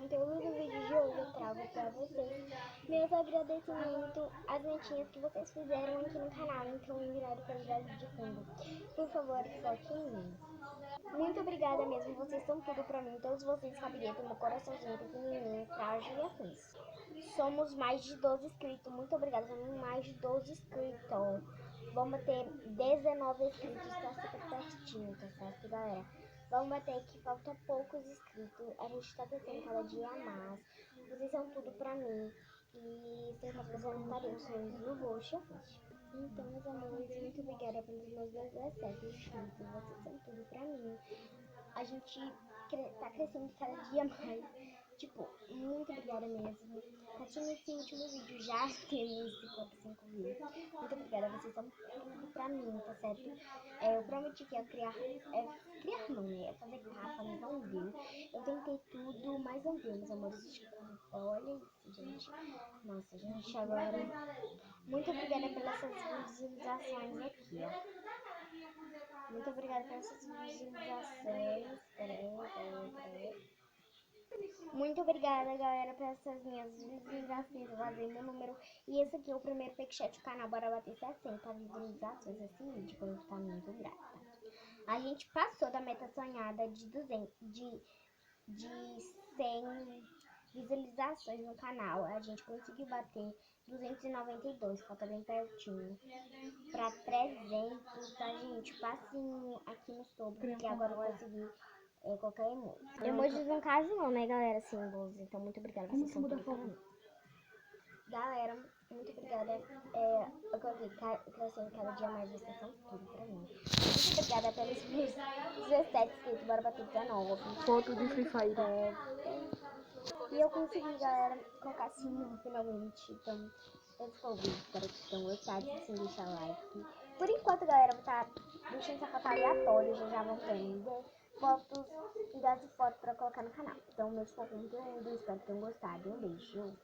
conteúdo do vídeo de hoje eu trago pra vocês meus agradecimentos às netinhas que vocês fizeram aqui no canal, então me viraram qualidade de fundo. Por favor, foque em mim. Muito obrigada mesmo, vocês são tudo pra mim, todos vocês cabrietam, meu coraçãozinho pequenininho, frágil e afins. Somos mais de 12 inscritos, muito obrigada, somos mais de 12 inscritos. Vamos ter 19 inscritos, tá super pertinho, tá certo, galera? Vamos bater que falta poucos inscritos, a gente tá crescendo cada dia mais. Vocês são tudo pra mim e sem vocês eu não estaria um sorriso no rosto. Então, meus amores, muito obrigada pelos meus 17 inscritos, vocês são tudo pra mim. A gente tá crescendo cada dia mais. Tipo, muito obrigada mesmo. Assistindo esse último vídeo já temos 55 views. Muito obrigada, vocês são tudo pra mim, tá certo? Eu prometi que ia criar não, né? Ia fazer capa, mas não deu. Eu tentei tudo, mas não deu, meus amores. Desculpa, olha isso, gente. Nossa, gente, agora... Muito obrigada pelas suas visualizações aqui, ó. Muito obrigada pelas suas visualizações. Peraí. Muito obrigada, galera, pelas suas minhas visualizações. Eu vazei meu número. E esse aqui é o primeiro Pixchat do canal. Bora bater 60 visualizações esse vídeo, quando tá muito grata. A gente passou da meta sonhada de 100 visualizações no canal. A gente conseguiu bater 292, falta bem pertinho. Pra 300, tá, gente? Passinho aqui no topo, porque agora eu consegui colocar emoji. Emojis no caso não, né, galera? Símbolos. Então, muito obrigada. Vocês são tudo pra mim. Galera, muito obrigada. Eu coloquei crescendo cada dia mais. Vocês são tudo pra mim. Muito obrigada pelos meus 17 inscritos. Bora bater 19. Foto de Free Fire. E eu consegui, galera, colocar assim finalmente. Então, esse foi o vídeo. Espero que tenham gostado. Se sim, deixa like. Por enquanto, galera, vou estar deixando essa foto aleatória. Já vão ter fotos, ideias de foto pra colocar no canal. Então, meu conteúdo. Espero que tenham gostado. Um beijo.